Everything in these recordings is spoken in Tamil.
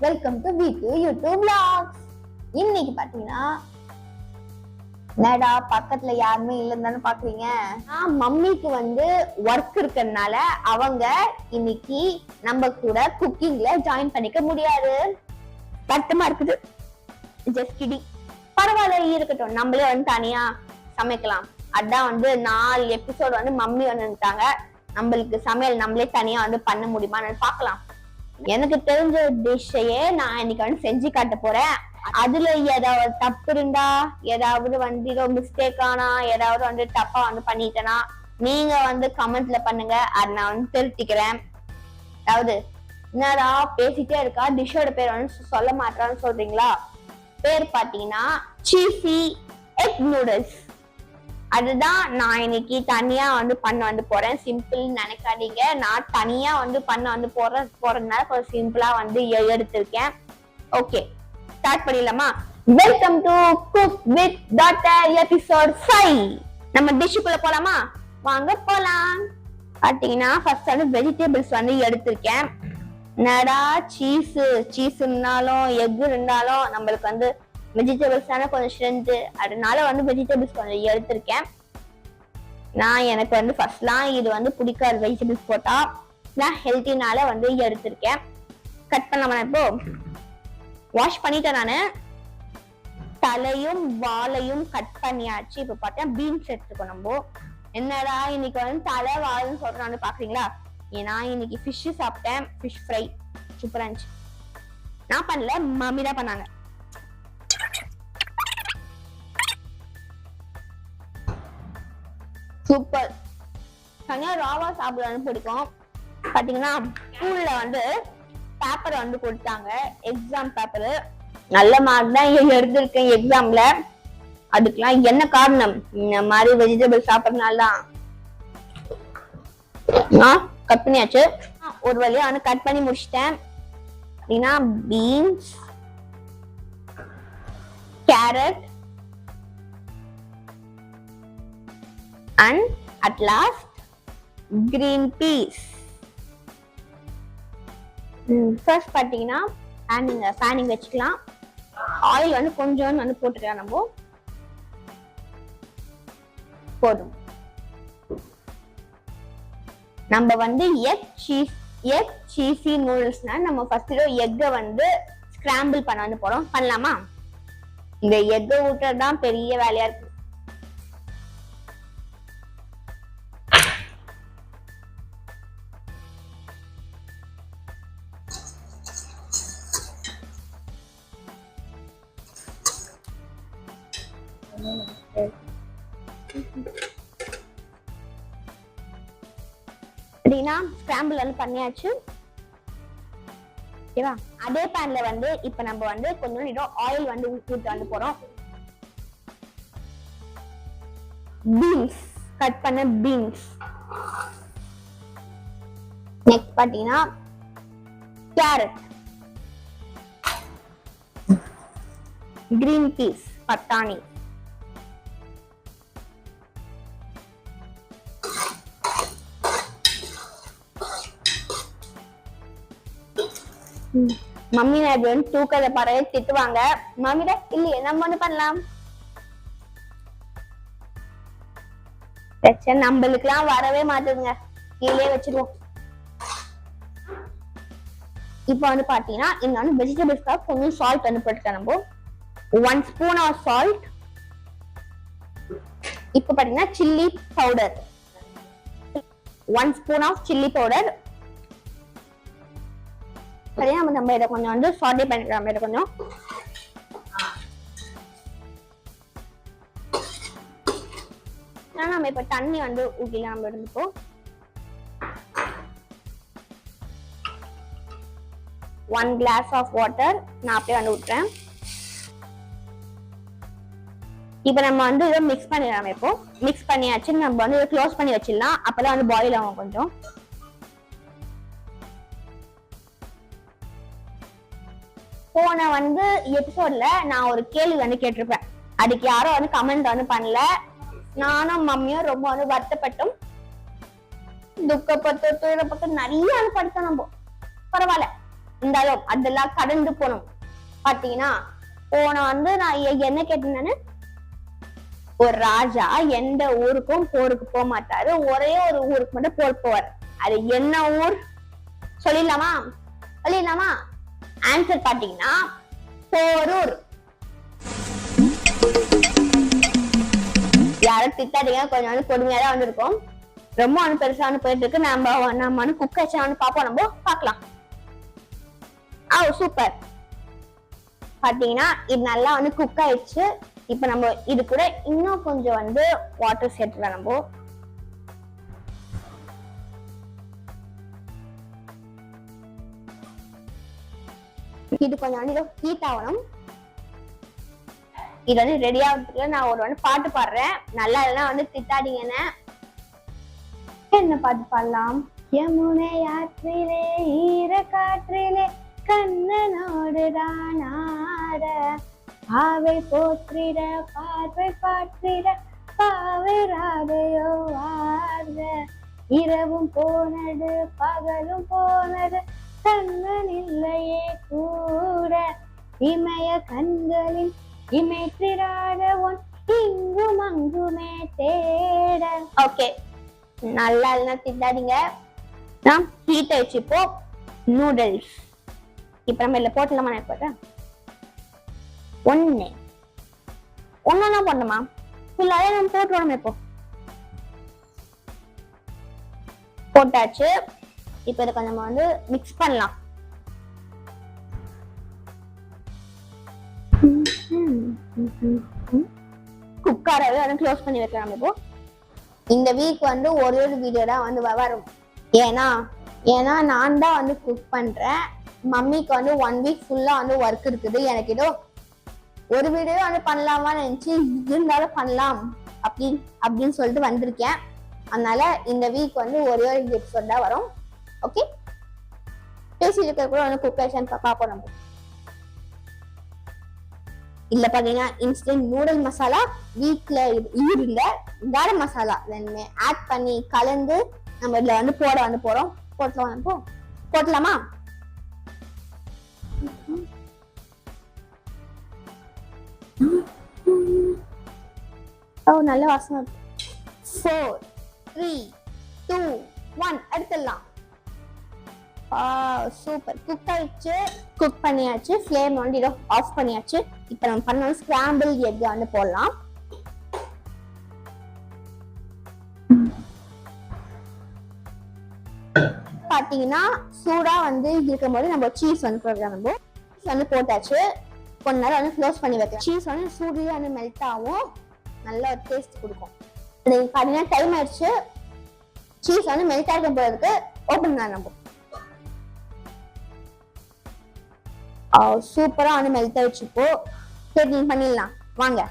Welcome to V2 YouTube vlogs. இன்னைக்கு பாத்தீங்கன்னா நேடா பக்கத்துல யாருமே இல்லைன்னு பாக்குறீங்க. மம்மிக்கு ஒர்க் இருக்கிறதுனால அவங்க இன்னைக்கு நம்ம கூட குக்கிங்ல ஜாயின் பண்ணிக்க முடியாது. கஷ்டமா இருக்குது. Just kidding. பரவாயில்ல இருக்கட்டும், நம்மளே தனியா சமைக்கலாம். அதான் 4 எபிசோட் மம்மி வந்துட்டாங்க. நம்மளுக்கு சமையல் நம்மளே தனியா பண்ண முடியுமான்னு பாக்கலாம். எனக்கு தெரிஞ்ச டிஷ்ஷையே நான் இன்னைக்கு செஞ்சு காட்ட போறேன். அதுல ஏதாவது தப்பு இருந்தா, ஏதாவது மிஸ்டேக் ஆனா, ஏதாவது தப்பா பண்ணிட்டேன்னா நீங்க கமெண்ட்ல பண்ணுங்க. அதை நான் திருத்திக்கிறேன். அதாவது என்னடா பேசிட்டே இருக்கா, டிஷ்ஷோட பேர் சொல்ல மாட்டான்னு சொல்றீங்களா? பேர் பாத்தீங்கன்னா சீசி எக் நூடுல்ஸ். அதுதான் நான் இன்னைக்கு தனியா பண்ண போறேன். சிம்பிள் நினைக்காதீங்க. நான் தனியா பண்ண போறதுனால கொஞ்சம் சிம்பிளா எடுத்திருக்கேன். ஓகே, ஸ்டார்ட் பண்ணிடலாமா? Welcome to cook with daughter episode 5. நம்ம டிஷ்ஷுக்குள்ள போலாமா? வாங்க போலாம். பாத்தீங்கன்னா ஃபர்ஸ்ட் வெஜிடபிள்ஸ் எடுத்திருக்கேன். என்னடா சீஸ் இருந்தாலும் எக் இருந்தாலும் நம்மளுக்கு வெஜிடபிள்ஸ் தானே கொஞ்சம் ஸ்ட்ரென்த். அதனால வெஜிடபிள்ஸ் கொஞ்சம் எடுத்திருக்கேன். நான் எனக்கு ஃபர்ஸ்ட்லாம் இது பிடிக்காது. வெஜிடபிள்ஸ் போட்டா நான் ஹெல்த்தினால எடுத்திருக்கேன். கட் பண்ணலாமா? இப்போ வாஷ் பண்ணிட்டேன். நானு தலையும் வாலையும் கட் பண்ணியாச்சு. இப்ப பார்த்தா பீன்ஸ் எடுத்துக்கோ. நம்ம என்னடா இன்னைக்கு தலை வால்னு சொல்றான்னு பாக்குறீங்களா? ஏன்னா இன்னைக்கு ஃபிஷ் சாப்பிட்டேன். ஃபிஷ் ஃப்ரை சூப்பரா இருந்துச்சு. நான் பண்ணல, மம்மி தான் பண்ணாங்க. சூப்பர். தனியா ராவா சாப்பிடணும்னு பிடிக்கும். பாத்தீங்கன்னா ஸ்கூல்ல பேப்பர் கொடுத்தாங்க. Exam paper. நல்ல மார்க் தான் எடுத்திருக்கேன் எக்ஸாம்ல. அதுக்கெல்லாம் என்ன காரணம்? இந்த மாதிரி வெஜிடபிள் சாப்பிடறதுனால தான். கட் பண்ணியாச்சு. ஒரு வழியா கட் பண்ணி முடிச்சிட்டேன். அப்படின்னா beans, carrot and at last green peas. First பாத்தீங்கன்னா பேனிங் வச்சுக்கலாம். ஆயில் கொஞ்சம் போட்டுக்கலாம். நம்ம போதும். நம்ம எக் சீசி நூடுல்ஸ்னா நம்ம ஃபர்ஸ்ட் எக்கை ஸ்கிராம்பிள் பண்ண போறோம். பண்ணலாமா? இந்த எக்கை ஊட்டுறதுதான் பெரிய வேலையா இருக்கு. அப்படின்னா ஸ்கிராம்பிள் பண்ணியாச்சு. ஓகேவா? அதே பேன்ல இப்ப நம்ம கொஞ்சம் ஆயில் ஊத்த போறோம். பீன்ஸ், கட் பண்ண பீன்ஸ். நெக்ஸ்ட் பாத்தீங்கன்னா கேரட், கிரீன் பீஸ், பட்டாணி, மம்மி தூக்கத பறவை திட்டுவாங்க. மம்மிட இல்லையே, நம்ம பண்ணலாம். பிரச்சனை நம்மளுக்குலாம் வரவே மாட்டுதுங்க. கீழே வச்சிருவோம். இப்ப பாத்தீங்கன்னா இந்த வெஜிடபிள்ஸ்க்கு கொஞ்சம் சால்ட் போட்டுக்கலாம். நம்ம 1 spoon of salt. இப்ப பாத்தீங்கன்னா chilli powder, 1 spoon of chilli powder. சரியா? நம்ம இதை கொஞ்சம் சாட்டே பண்ணிக்கலாம். இதை கொஞ்சம் நம்ம இப்ப தண்ணி ஊத்திலாம். நம்ம இருந்துப்போ 1 glass of water நான் அப்படியே ஊற்றுறேன். இப்ப நம்ம இதை மிக்ஸ் பண்ணிடலாம். இப்போ மிக்ஸ் பண்ணியாச்சு. நம்ம இதை க்ளோஸ் பண்ணி வச்சிடலாம். அப்பதான் பாயில் ஆகும். கொஞ்சம் போன எபிசோட்ல நான் ஒரு கேள்வி கேட்டிருப்பேன். அதுக்கு யாரும் கமெண்ட் பண்ணல. நானும் மம்மியும் ரொம்ப வருத்தப்பட்டோம், துக்கப்பட்டு துயரப்பட்டு நிறைய படித்தோம். நம்ம பரவாயில்ல, இருந்தாலும் அதெல்லாம் கடந்து போனோம். பாத்தீங்கன்னா போன வந்து நான் என்ன கேட்டேன்னு, ஒரு ராஜா எந்த ஊருக்கும் போருக்கு போக மாட்டாரு, ஒரே ஒரு ஊருக்கு மட்டும் போர் போவார். அது என்ன ஊர் சொல்லிடலாமா? ஆன்சர் பாத்தீங்கன்னா போரூர். யாரும் திட்டாதீங்க, கொஞ்சம் வந்து பொறுமையா தான் வந்திருக்கோம். ரொம்ப வந்து பெருசா வந்து போயிட்டு இருக்கு. நம்ம வந்து குக் வச்சா வந்து பாப்போம், நம்ம பாக்கலாம். சூப்பர். பாத்தீங்கன்னா இது நல்லா வந்து குக் ஆயிடுச்சு. இப்ப நம்ம இது கூட இன்னும் கொஞ்சம் வந்து வாட்டர் சேர்த்துலாம். நம்ம இது கொஞ்சம் வந்து ஹீட் ஆகணும். இது வந்து ரெடி ஆகிறதுக்கு நான் ஒரு வந்து பாட்டு பாடுறேன். நல்லா இல்லைன்னா வந்து திட்டாதீங்கன்னு. என்ன பாட்டு பாடலாம்? யமுனை ஆற்றிலே ஈர காற்றிலே கண்ணனோடு தான் ஆட, பாவை போற்றிட பார்வை பாற்றிட பாவை ராதையோ ஆட, இரவும் போனது பகலும் போனது கண்ணன் இல்லையே கூட, இமய கண்களின் இமைத்திராட உன் இங்கும் அங்குமே தேட. ஓகே, நல்லா இல்லைன்னா திட்டாதீங்க. நான் ஹீட் ஆயிடுச்சு. இப்போ நூடுல்ஸ் இப்ப நம்ம இதுல போட்டலாமா? நான் போட்டேன் ஒன்னா பண்ணுமா? ஃபுல்லாவே நம்ம போட்டுருவோம். இப்போ போட்டாச்சு. இப்ப இதை கொஞ்சம் வந்து மிக்ஸ் பண்ணலாம். குக்கராவே வந்து க்ளோஸ் பண்ணி வைக்கலாம். இப்போ இந்த வீக் வந்து ஒரு வீடியோ தான் வந்து வரும். ஏன்னா நான் தான் வந்து குக் பண்றேன். மம்மிக்கு வந்து 1 வீக் ஃபுல்லா வந்து ஒர்க் இருக்குது. எனக்கு ஏதோ ஒரு வீடியோ வந்து பண்ணலாமா நினைச்சு இருந்தாலும் பண்ணலாம் அப்படின்னு சொல்லிட்டு வந்திருக்கேன். அதனால இந்த வீக் வந்து ஒரே ஒரு எபிசோட் தான் வரும். ஓகே, பேசி இருக்கிற கூட வந்து குக்கேஷன் பார்ப்போம். நம்ம இல்ல பாத்தீங்கன்னா இன்ஸ்டன்ட் நூடுல் மசாலா வீட்ல இருந்த கரம் மசாலா ரெண்டுமே ஆட் பண்ணி கலந்து நம்ம இதுல வந்து போறோம். போட்டலாமா? நல்ல வாசனை. 4 3 2 1 எடுத்துடலாம். சூப்பர். குக் பண்ணியாச்சு. ஃப்ளேம் வந்து இதோ ஆஃப் பண்ணியாச்சு. இப்போ நம்ம பண்ண ஸ்கிராம்பிள் எக் வந்து போடலாம். பாத்தீங்கன்னா சூடா வந்து இருக்கும் போது நம்ம சீஸ் வந்து போடலாம். நம்ம சீஸ் வந்து போட்டாச்சு. கொஞ்ச நேரம் வந்து க்ளோஸ் பண்ணி வைக்கலாம். சீஸ் வந்து சூடுலயே வந்து மெல்ட் ஆகும், நல்ல ஒரு டேஸ்ட் கொடுக்கும். பாத்தீங்கன்னா டைம் ஆயிடுச்சு. சீஸ் வந்து மெல்ட் ஆக போறதுக்கு ஓபன் தான். நம்ம சூப்பரா வந்து மெல்ட் ஆயிடுச்சு. இப்போ செட்டிங் பண்ணிடலாம் வாங்க.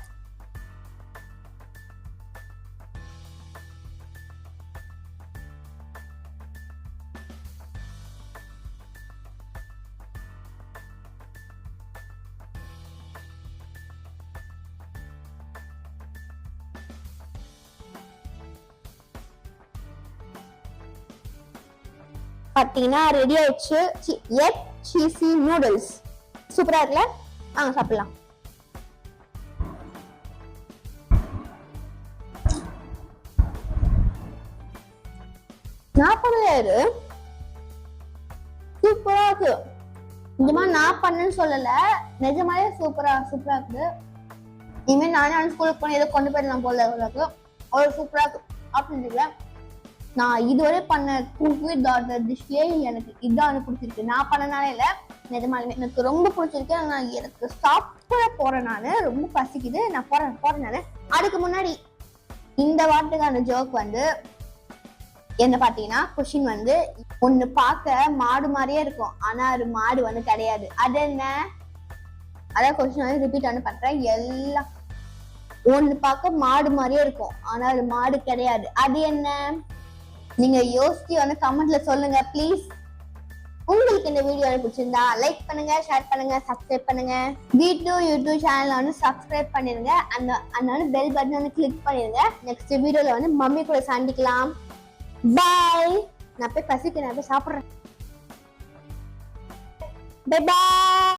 பாத்தீங்கன்னா ரெடி ஆயிடுச்சு. எக் சீசி நூடுல்ஸ் சூப்பரா இருக்குல்ல? வாங்க சாப்பிடலாம். நான் பண்ணல, சூப்பரா இருக்கு. இந்த மாதிரி நான் பண்ணேன்னு சொல்லல, நிஜமாவே சூப்பரா இருக்குது. இனிமேல் நானே ஸ்கூலுக்கு போன ஏதோ கொண்டு போயிடலாம் போல இருக்கு. அவ்வளவு சூப்பரா இருக்கு அப்படின்னு. நான் இதுவரை பண்ண குக் வித் டாட்டர் டிஷ்லயே எனக்கு இதான் பிடிச்சிருக்கு. நான் பண்ணனாலே இல்ல, நிஜமாலுமே எனக்கு ரொம்ப பிடிச்சிருக்கு. நான் எனக்கு சாப்பிட போறேன். நானு ரொம்ப பசிக்குது, நான் போறேன் நானு. அதுக்கு முன்னாடி இந்த வார்த்தைக்கான ஜோக் வந்து என்ன பாத்தீங்கன்னா, கொஸ்டின் வந்து ஒண்ணு பார்க்க மாடு மாதிரியே இருக்கும், ஆனா அது மாடு வந்து கிடையாது. அது என்ன? அதான் கொஸ்டின் வந்து ரிப்பீட் வந்து பண்றேன். எல்லாம் ஒண்ணு பார்க்க மாடு மாதிரியே இருக்கும், ஆனா அது மாடு கிடையாது. அது என்ன? நீங்க யோசிச்சு வந்து கமெண்ட்ல சொல்லுங்க ப்ளீஸ். உங்களுக்கு இந்த வீடியோ பிடிச்சிருந்தா லைக் பண்ணுங்க, ஷேர் பண்ணுங்க, சப்ஸ்கிரைப் பண்ணுங்க. V2 யூடியூப் சேனல்ல வந்து சப்ஸ்கிரைப் பண்ணிருங்க. அந்த பெல் பட்டன் வந்து கிளிக் பண்ணிருங்க. நெக்ஸ்ட் வீடியோல வந்து மம்மி கூட சந்திக்கலாம். பாய். நான் போய் பசிக்கு நான் போய் சாப்பிடுறேன். Bye bye.